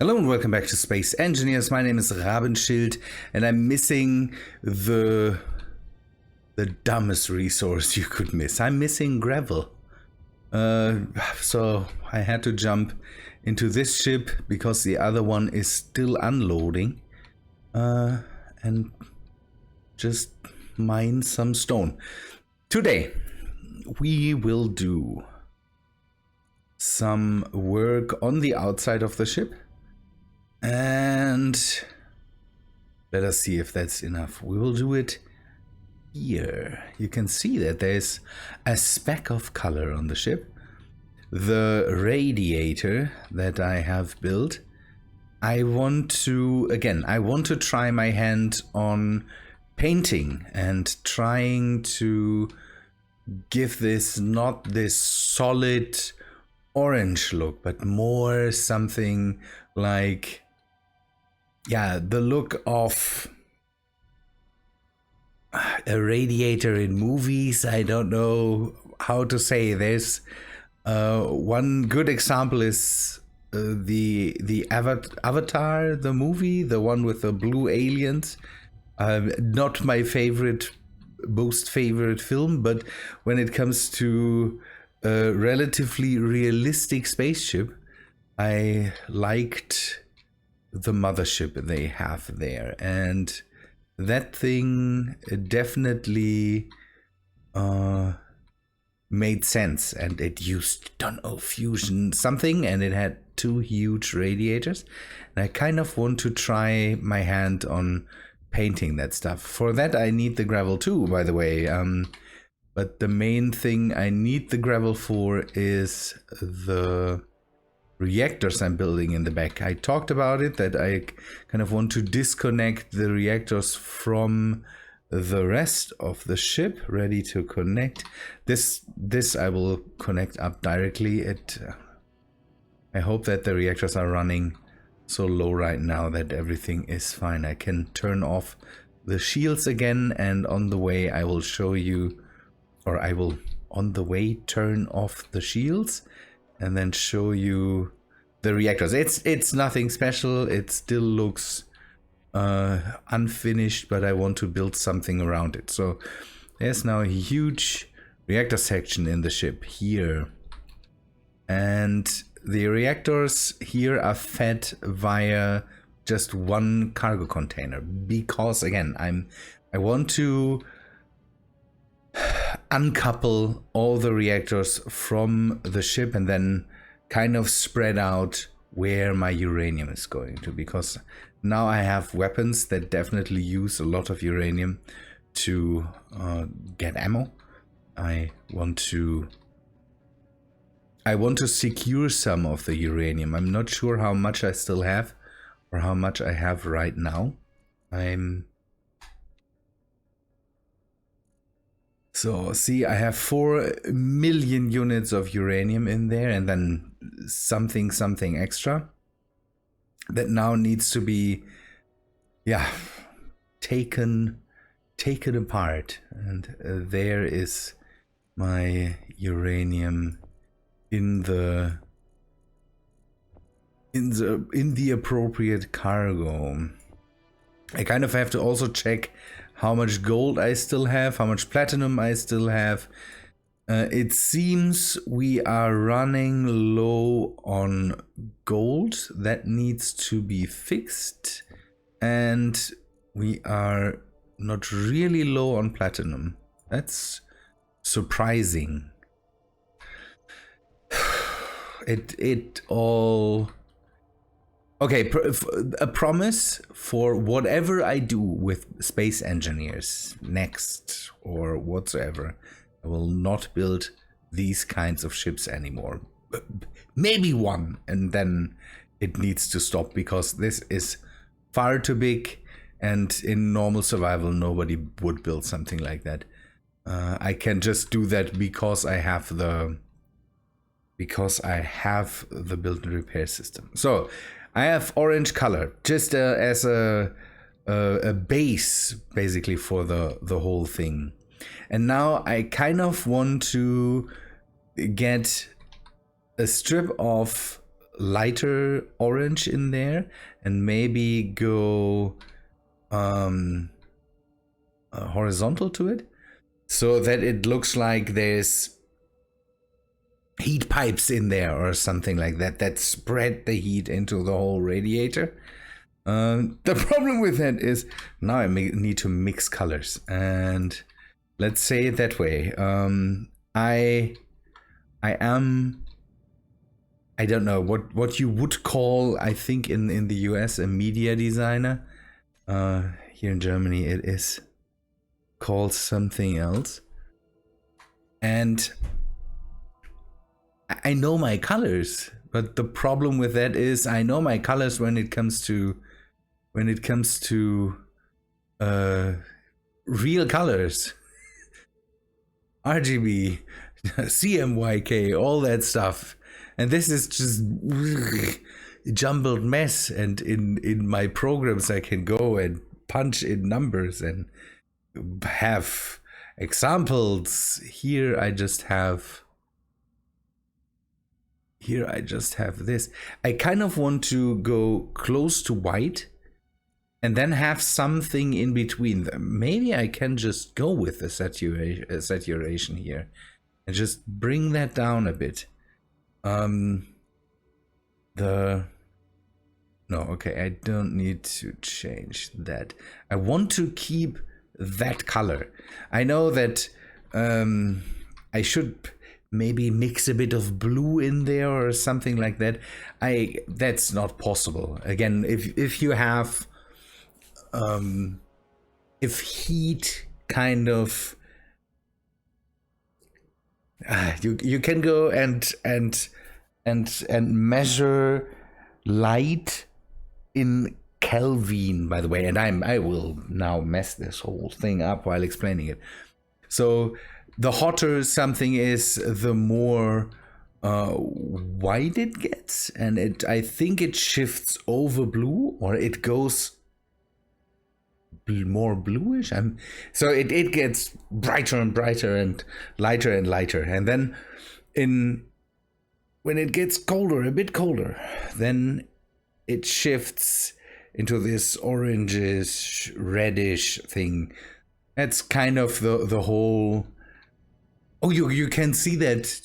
Hello and welcome back to Space Engineers. My name is Rabenschild and I'm missing the dumbest resource you could miss. I'm missing gravel. So I had to jump into this ship because the other one is still unloading. And just mine some stone. Today we will do some work on the outside of the ship. And let us see if that's enough. We will do it here. You can see that there's a speck of color on the ship. The radiator that I have built, I want to try my hand on painting and trying to give this not this solid orange look, but more something like, yeah, the look of a radiator in movies. I don't know how to say this. One good example is the Avatar, the movie, the one with the blue aliens. Not my most favorite film, but when it comes to a relatively realistic spaceship, I liked the mothership they have there, and that thing definitely made sense. And it used, don't know, fusion something, and it had two huge radiators, and I kind of want to try my hand on painting that stuff. For that I need the gravel too, by the way, but the main thing I need the gravel for is the reactors I'm building in the back. I talked about it, that I kind of want to disconnect the reactors from the rest of the ship, ready to connect. This I will connect up directly. I hope that the reactors are running so low right now that everything is fine. I can turn off the shields again, and on the way I will show you, or I will on the way turn off the shields and then show you the reactors. It's nothing special. It still looks unfinished, but I want to build something around it. So there's now a huge reactor section in the ship here, and the reactors here are fed via just one cargo container, because again I want to uncouple all the reactors from the ship and then kind of spread out where my uranium is going to, because now I have weapons that definitely use a lot of uranium to get ammo. I want to secure some of the uranium. I'm not sure how much I still have or how much I have right now. So see, I have 4 million units of uranium in there, and then something extra that now needs to be, yeah, taken apart. And there is my uranium in the appropriate cargo. I kind of have to also check how much gold I still have, how much platinum I still have. It seems we are running low on gold. That needs to be fixed. And we are not really low on platinum. That's surprising. It all... Okay, a promise for whatever I do with Space Engineers next or whatsoever. I will not build these kinds of ships anymore. Maybe one, and then it needs to stop, because this is far too big, and in normal survival nobody would build something like that. I can just do that because I have the build and repair system. So I have orange color just as a base, basically, for the whole thing. And now I kind of want to get a strip of lighter orange in there, and maybe go horizontal to it, so that it looks like there's heat pipes in there or something like that that spread the heat into the whole radiator. The problem with that is now I need to mix colors, and let's say it that way. I don't know what you would call, I think in the US, a media designer. Here in Germany it is called something else. And I know my colors, but the problem with that is I know my colors when it comes to real colors. RGB, CMYK, all that stuff. And this is just jumbled mess, and in my programs I can go and punch in numbers and have examples. Here I just have this. I kind of want to go close to white and then have something in between. Maybe I can just go with the saturation here and just bring that down a bit. Okay, I don't need to change that. I want to keep that color. I know that I should maybe mix a bit of blue in there or something like that. That's not possible. Again, if you have if heat kind of you can go and measure light in Kelvin, by the way, and I will now mess this whole thing up while explaining it. So the hotter something is, the more white it gets, and I think it shifts over blue, or it goes more bluish. So it gets brighter and brighter and lighter, and then when it gets colder, a bit colder, then it shifts into this orangish, reddish thing. That's kind of the whole. Oh, you can see that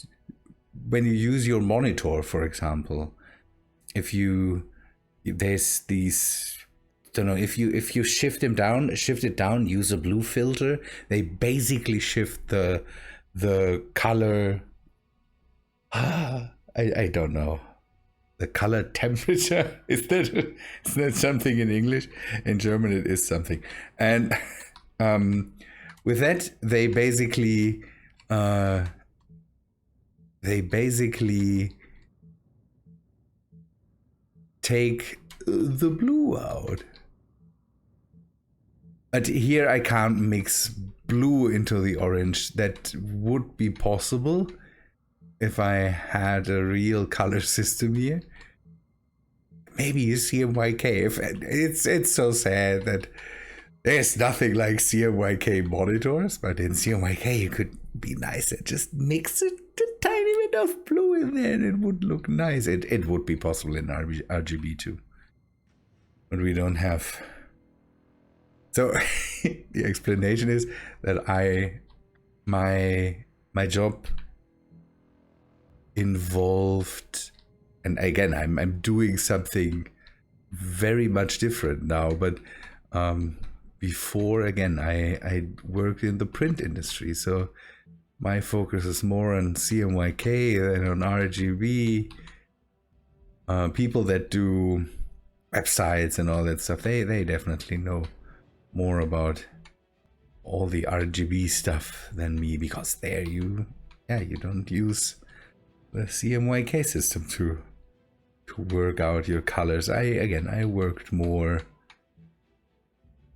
when you use your monitor, for example. There's these. Don't know, if you shift it down, use a blue filter, they basically shift the color. I don't know. The color temperature, is that something in English? In German it is something. And with that they basically take the blue out. But here I can't mix blue into the orange. That would be possible if I had a real color system here. Maybe CMYK. It's so sad that there's nothing like CMYK monitors, but in CMYK you could be nice and just mix a tiny bit of blue in there and it would look nice. It would be possible in RGB too, but we don't have. So the explanation is that my job involved, and again I'm doing something very much different now, but before, again, I worked in the print industry, so my focus is more on CMYK than on RGB. People that do websites and all that stuff, they definitely know more about all the RGB stuff than me, because there you don't use the CMYK system to work out your colors. I worked more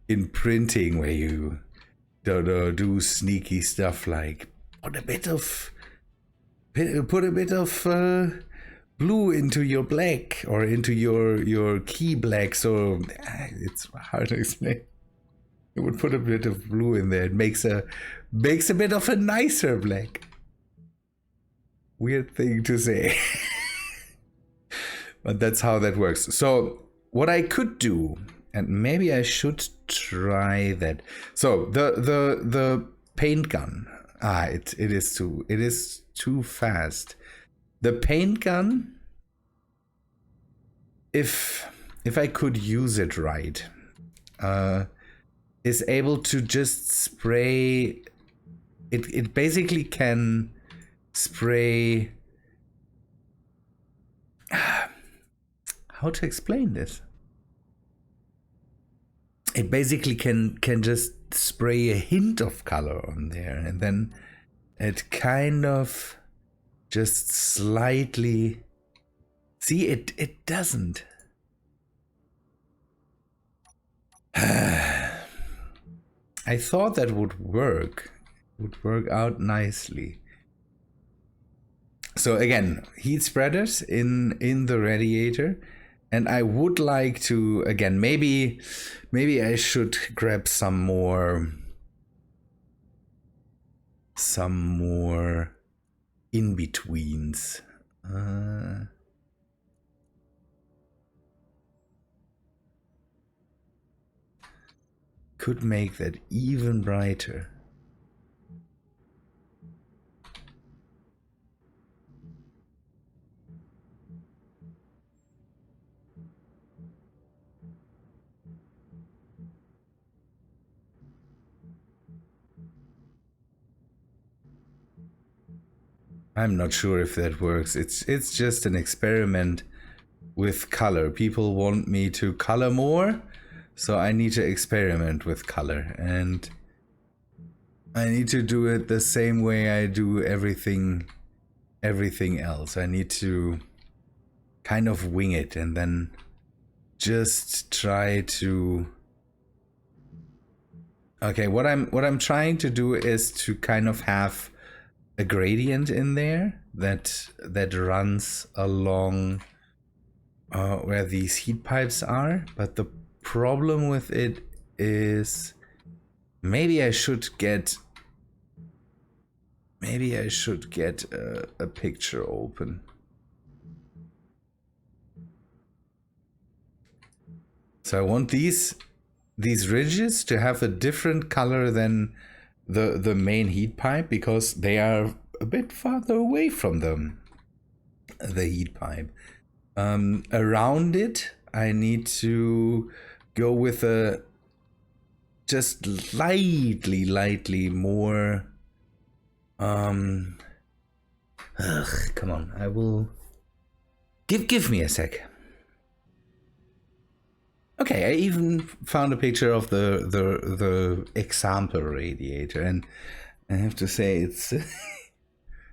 in printing, where you do sneaky stuff like put a bit of blue into your black or into your key black. So it's hard to explain. It would put a bit of blue in there. It makes a bit of a nicer black. Weird thing to say. But that's how that works. So what I could do, and maybe I should try that. So the paint gun. It is too fast. The paint gun, if I could use it right, is able to just spray. It basically can spray. How to explain this? It basically can just spray a hint of color on there, and then it kind of just slightly. See, it doesn't. I thought that would work out nicely. So again, heat spreaders in the radiator, and I would like to, again, maybe I should grab some more in-betweens. Could make that even brighter. I'm not sure if that works. It's just an experiment with color. People want me to color more, so I need to experiment with color, and I need to do it the same way I do everything else. I need to kind of wing it and then just try to. Okay, what I'm trying to do is to kind of have a gradient in there that runs along where these heat pipes are, but the problem with it is maybe I should get a picture open. So I want these ridges to have a different color than the main heat pipe, because they are a bit farther away from the heat pipe. Around it, I need to go with a just lightly more. Come on, I will give me a sec. Okay, I even found a picture of the example radiator, and I have to say it's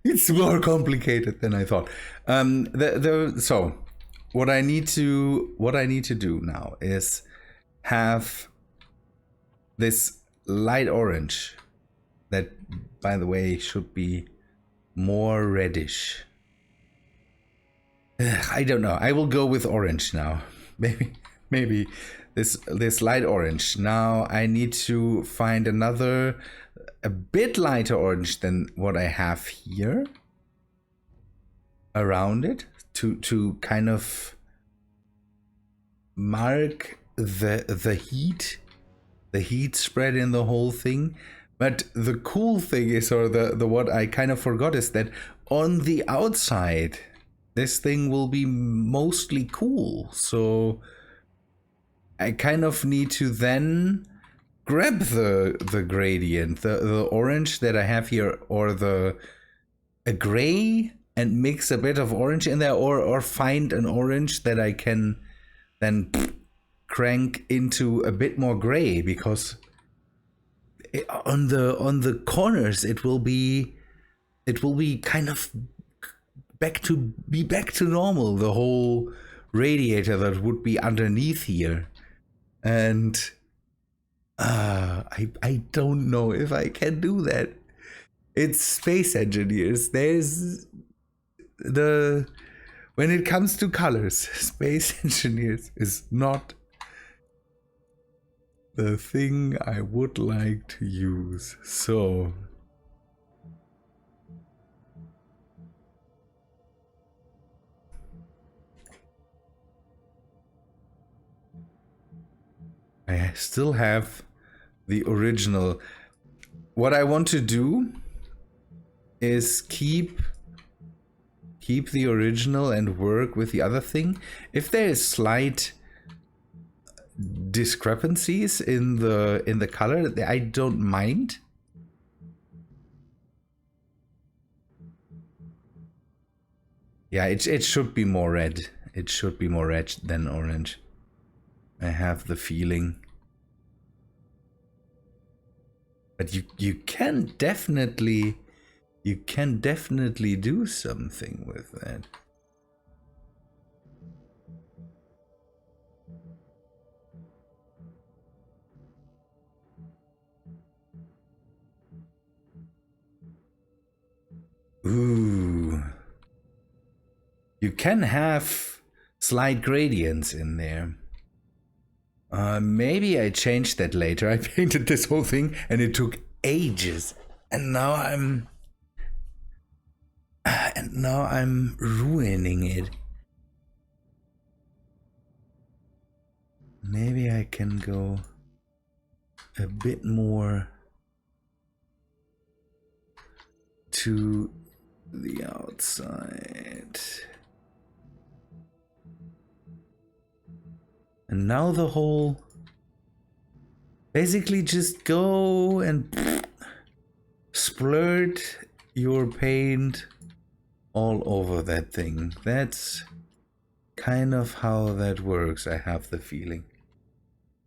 it's more complicated than I thought. So what I need to do now is have this light orange that, by the way, should be more reddish. I don't know. I will go with orange now. Maybe this light orange. Now I need to find a bit lighter orange than what I have here around it to kind of mark the heat spread in the whole thing. But the cool thing is, or the what I kind of forgot, is that on the outside this thing will be mostly cool. So I kind of need to then grab the gradient, the orange that I have here, or a gray, and mix a bit of orange in there, or find an orange that I can then crank into a bit more gray, because on the corners it will be kind of back to normal, the whole radiator that would be underneath here. And I don't know if I can do that. It's space engineers. There's when it comes to colors, space engineers is not the thing I would like to use. So I still have the original. What I want to do is keep the original and work with the other thing. If there is slight discrepancies in the color, I don't mind. Yeah, it should be more red. It should be more red than orange. I have the feeling. But you can definitely do something with that. Ooh. You can have slight gradients in there. Maybe I changed that later. I painted this whole thing and it took ages. And now I'm ruining it. Maybe I can go a bit more to the outside. And now the whole... Basically just go and splurt your paint all over that thing. That's kind of how that works, I have the feeling.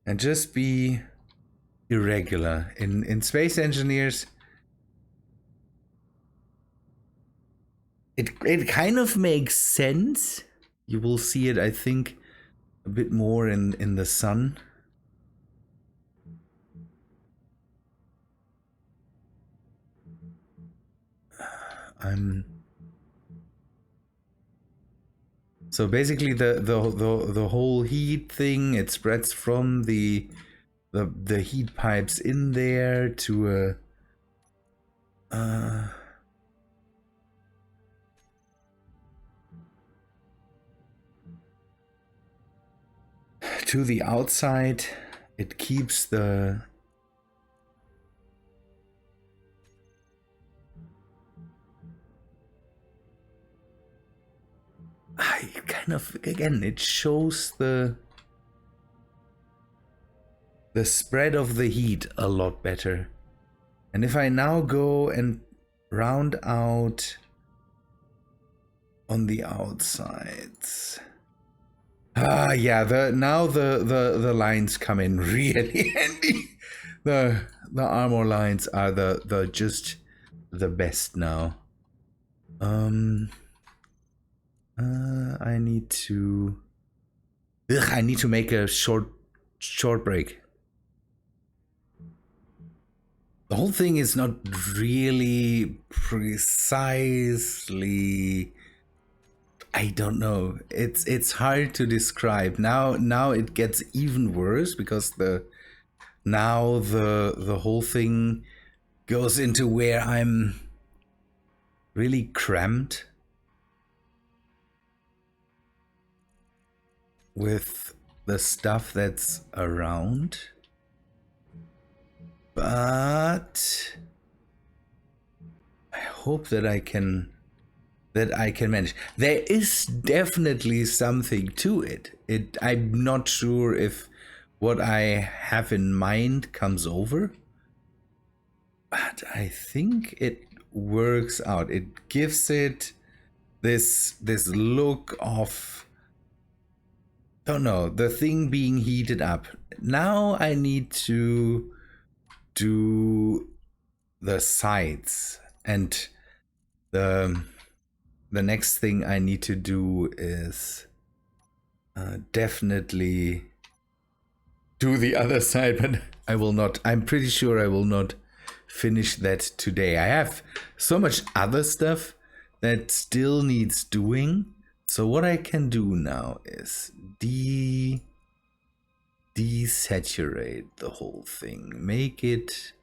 And just be irregular. In Space Engineers, it kind of makes sense. You will see it, I think, a bit more in the sun. So basically the whole heat thing, it spreads from the heat pipes in there to to the outside. It keeps the kind of, again, it shows the spread of the heat a lot better. And if I now go and round out on the outsides, yeah, now the lines come in really handy. The armor lines are the just the best now. I need to make a short break. The whole thing is not really precisely, I don't know. It's hard to describe. Now it gets even worse because the whole thing goes into where I'm really cramped with the stuff that's around. But I hope that I can manage. There is definitely something to it. I'm not sure if what I have in mind comes over, but I think it works out. It gives it this look of, don't know, the thing being heated up. Now I need to do the sides, and the next thing I need to do is definitely do the other side, but I will not. I'm pretty sure I will not finish that today. I have so much other stuff that still needs doing. So what I can do now is desaturate the whole thing, make it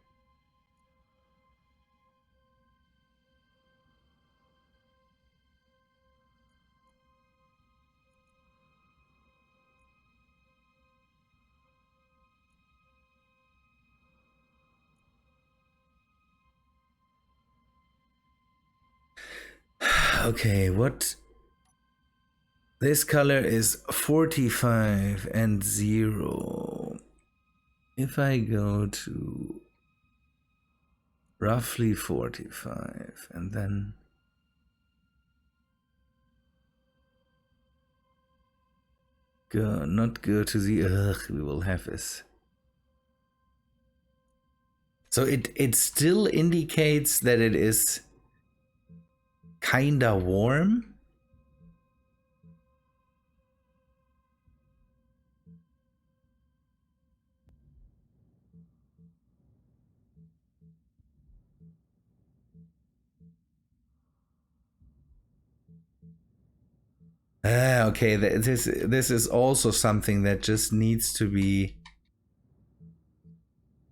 Okay, what? This color is 45 and 0. If I go to roughly 45 and then not go to the we will have this. So it still indicates that it is kinda warm. Okay, this is also something that just needs to be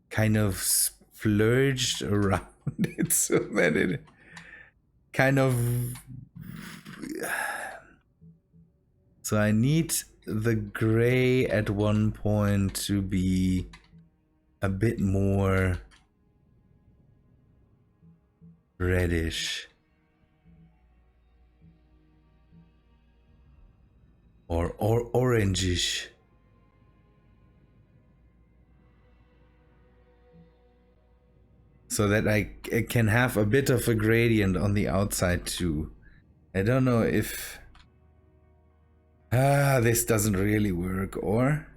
kind of splurged around it so that it kind of... So I need the gray at one point to be a bit more reddish. Or orangish. So that I can have a bit of a gradient on the outside too. I don't know if... this doesn't really work, or...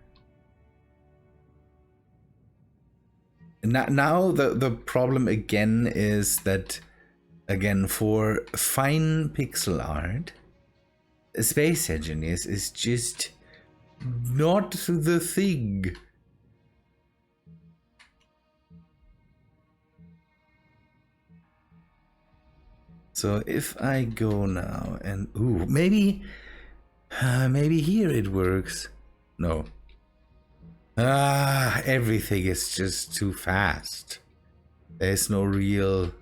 Now the problem again is that, again, for fine pixel art, Space Engineers is just not the thing. So if I go now and maybe here it works. No. Everything is just too fast. There's no real...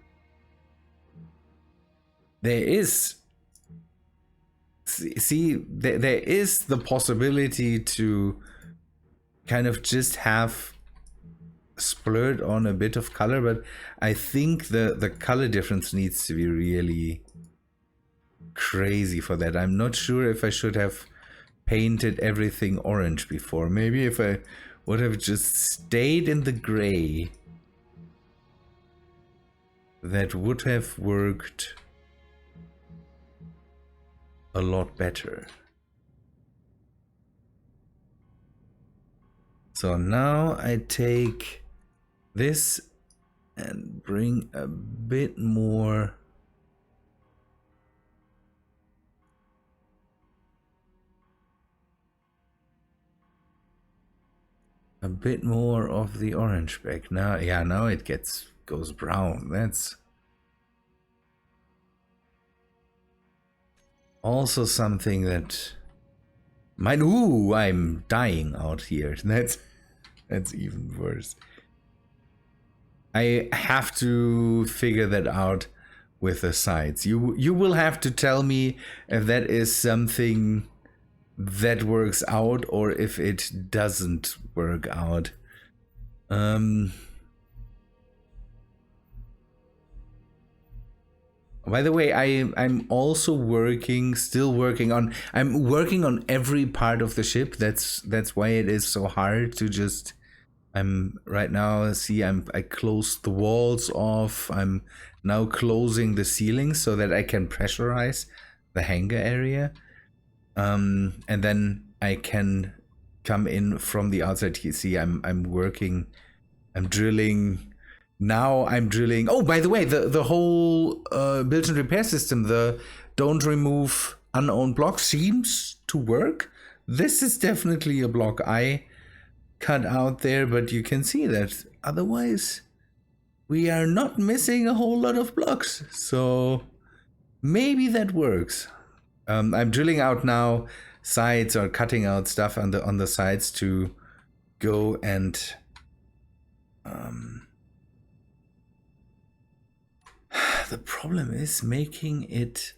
There is... See, there is the possibility to kind of just have splurred on a bit of color, but I think the color difference needs to be really crazy for that. I'm not sure if I should have painted everything orange before. Maybe if I would have just stayed in the gray, that would have worked a lot better. So now I take this and bring a bit more of the orange back. Now, yeah, now it goes brown. That's also something that might... I'm dying out here. That's even worse. I have to figure that out with the sides. You will have to tell me if that is something that works out or if it doesn't work out. By the way, I'm also still working on every part of the ship. That's why it is so hard to just... I'm right now, see, I closed the walls off. I'm now closing the ceiling so that I can pressurize the hangar area. And then I can come in from the outside. You see, I'm working, I'm drilling. Now I'm drilling. Oh, by the way, the whole build and repair system, the don't remove unowned blocks, seems to work. This is definitely a block I cut out there, but you can see that otherwise we are not missing a whole lot of blocks. So maybe that works. I'm drilling out now sides, or cutting out stuff on the sides to go and the problem is making it...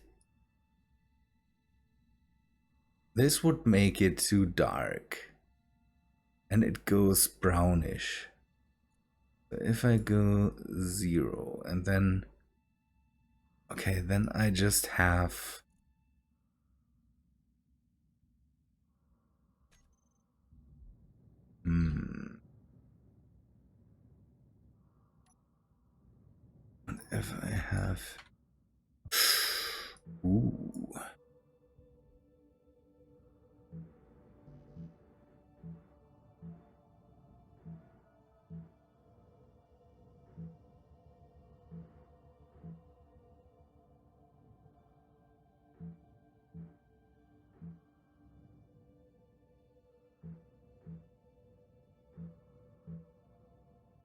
This would make it too dark and it goes brownish. If I go 0 and then... Okay, Okay, then I just have... If I have... Ooh.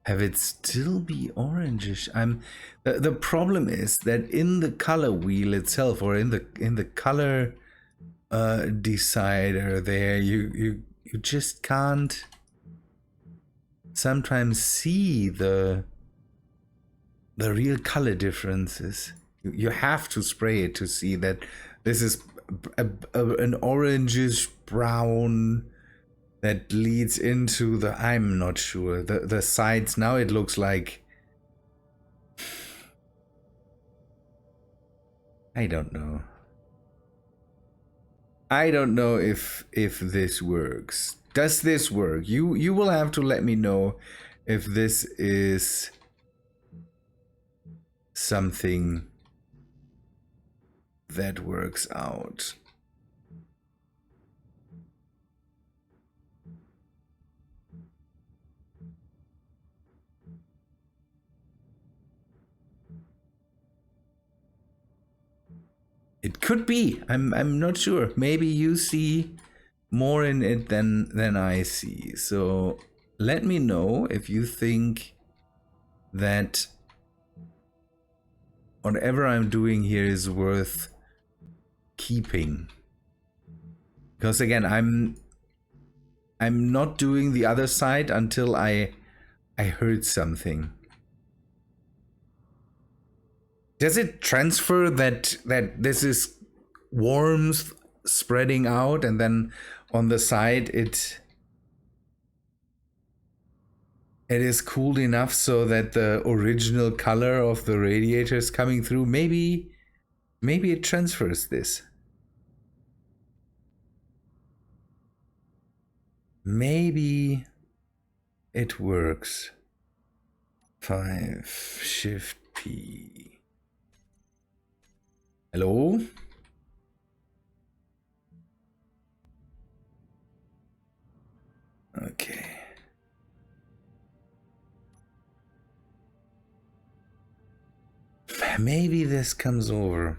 Have it still be orangish? The problem is that in the color wheel itself, or in the color decider there, you just can't sometimes see the real color differences. You have to spray it to see that this is an orangish brown that leads into the... I'm not sure. The sides, now it looks like... I don't know. I don't know if this works. Does this work? You will have to let me know if this is something that works out. It could be. I'm not sure. Maybe you see more in it than I see. So let me know if you think that whatever I'm doing here is worth keeping. Because again, I'm not doing the other side until I heard something. Does it transfer that this is worms spreading out, and then on the side it is cooled enough so that the original color of the radiator is coming through? Maybe it transfers this. Maybe it works. 5 Shift P. Hello? Okay. Maybe this comes over.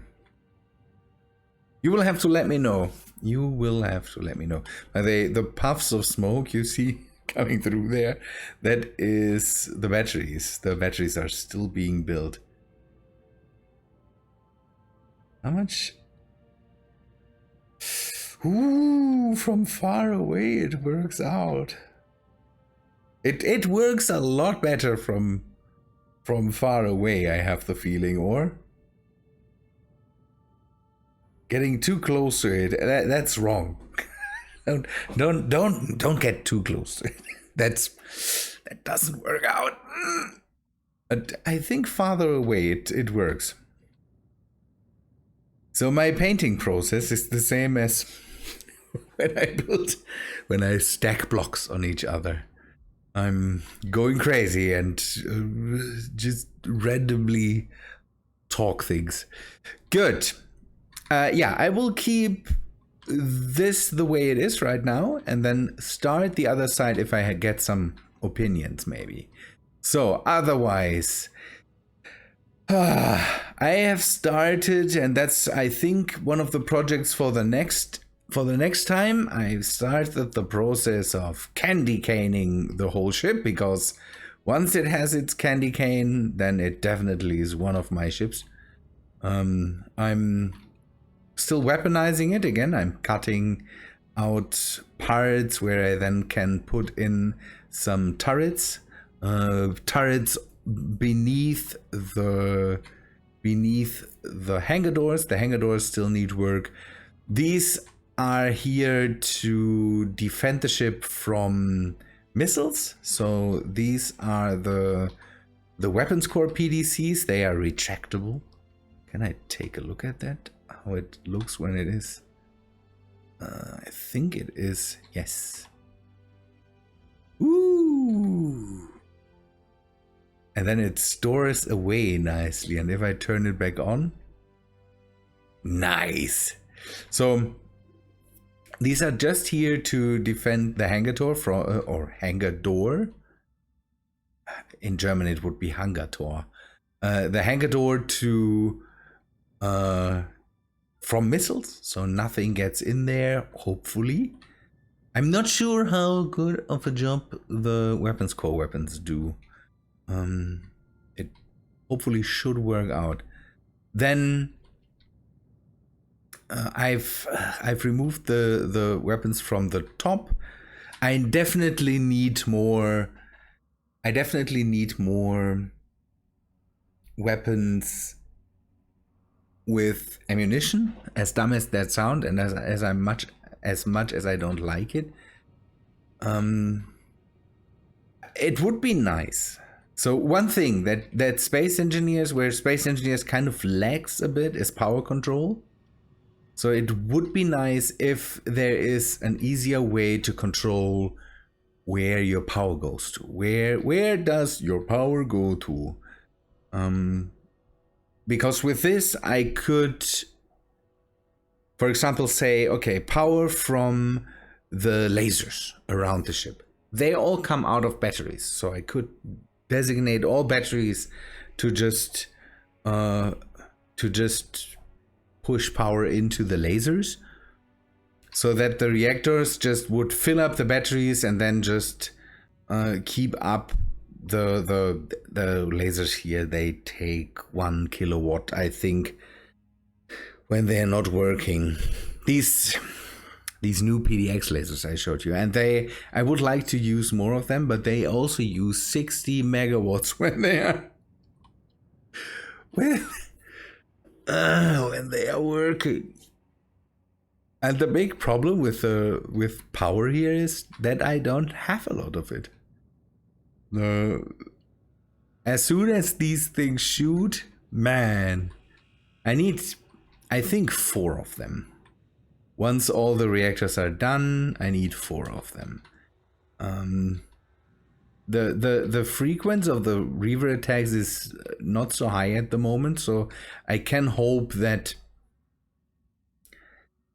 You will have to let me know. You will have to let me know. The puffs of smoke you see coming through there, that is the batteries. The batteries are still being built. How much? Ooh, from far away it works out. It works a lot better from far away, I have the feeling, or getting too close to it. That's wrong. Don't get too close to it. That doesn't work out. But I think farther away it works. So my painting process is the same as when I stack blocks on each other. I'm going crazy and just randomly talk things. Good. Yeah, I will keep this the way it is right now, and then start the other side if I get some opinions, maybe. So otherwise, I have started, and that's, I think, one of the projects for the next time. I've started the process of candy caning the whole ship, because once it has its candy cane, then it definitely is one of my ships. I'm still weaponizing it again. I'm cutting out parts where I then can put in some turrets. Turrets beneath the hangar doors. The hangar doors still need work. These are here to defend the ship from missiles. So these are the weapons core PDCs. They are retractable. Can I take a look at that? How it looks when it is? I think it is. Yes. Ooh. And then it stores away nicely. And if I turn it back on, nice. So these are just here to defend the hangar door from, or hangar door. In German, it would be hangar door. The hangar door to from missiles, so nothing gets in there. Hopefully, I'm not sure how good of a job the weapons core weapons do. It hopefully should work out. Then I've removed the weapons from the top. I definitely need more. I definitely need more weapons with ammunition. As dumb as that sound, and as much as I don't like it, it would be nice. So one thing that space engineers kind of lacks a bit is power control. So it would be nice if there is an easier way to control where your power goes to. Where does your power go to? Because with this I could, for example, say, okay, power from the lasers around the ship. They all come out of batteries. So I could designate all batteries to just push power into the lasers, so that the reactors just would fill up the batteries and then just keep up the lasers here. They take 1 kilowatt, I think, when they're not working. These new PDX lasers I showed you, and I would like to use more of them, but they also use 60 megawatts when they are when they are working. And the big problem with power here is that I don't have a lot of it. As soon as these things shoot, man, I need, I think, 4 of them. Once all the reactors are done, I need 4 of them. The frequency of the reaver attacks is not so high at the moment, so I can hope that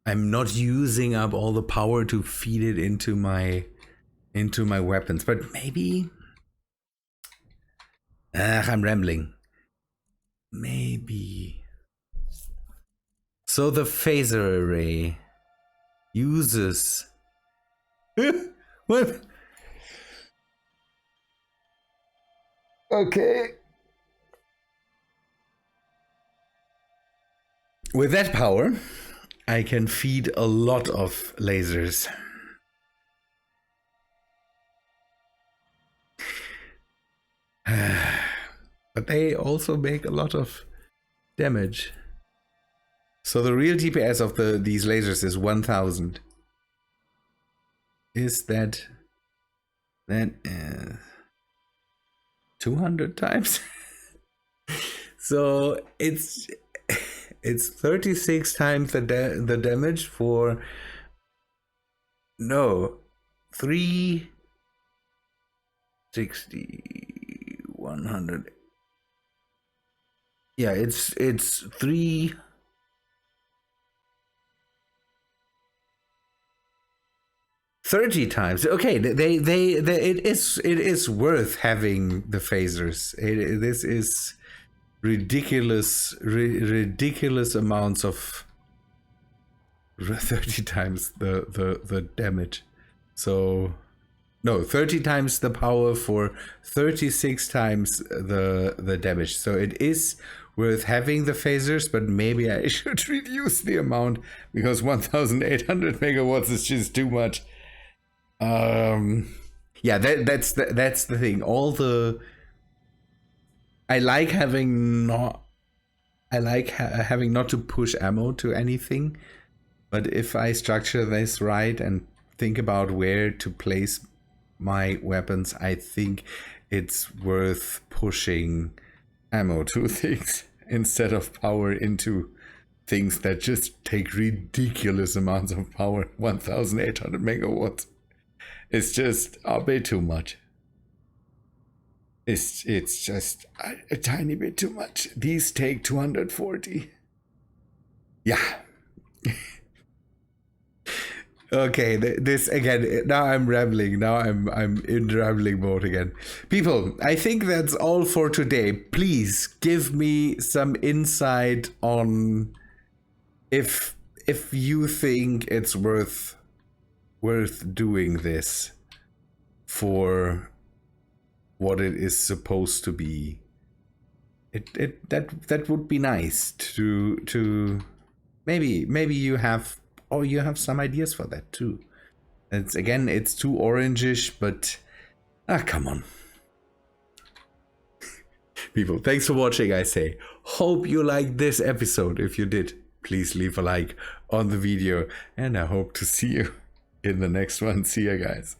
I'm not using up all the power to feed it into my weapons. But maybe, I'm rambling. Maybe. So the phaser array uses what? Okay. With that power, I can feed a lot of lasers. But they also make a lot of damage. So the real DPS of these lasers is 1000. Is that 200 times? So it's 36 times the damage for 360 100. Yeah, it's 30 times. Okay, it is worth having the phasers. This is ridiculous amounts of 30 times the damage. So no, 30 times the power for 36 times the damage. So it is worth having the phasers, but maybe I should reduce the amount, because 1800 megawatts is just too much. Yeah, that's the thing. I like having not to push ammo to anything, but if I structure this right and think about where to place my weapons, I think it's worth pushing ammo to things. instead of power into things that just take ridiculous amounts of power. 1,800 megawatts. It's just a bit too much. It's just a tiny bit too much. These take 240. Yeah. Okay, this again, now I'm rambling. Now I'm in rambling mode again. People, I think that's all for today. Please give me some insight on if you think it's worth doing this for what it is supposed to be. That would be nice to maybe you have some ideas for that too. It's too orangish, but come on. People, thanks for watching, I say. Hope you liked this episode. If you did, please leave a like on the video, and I hope to see you in the next one. See ya, guys.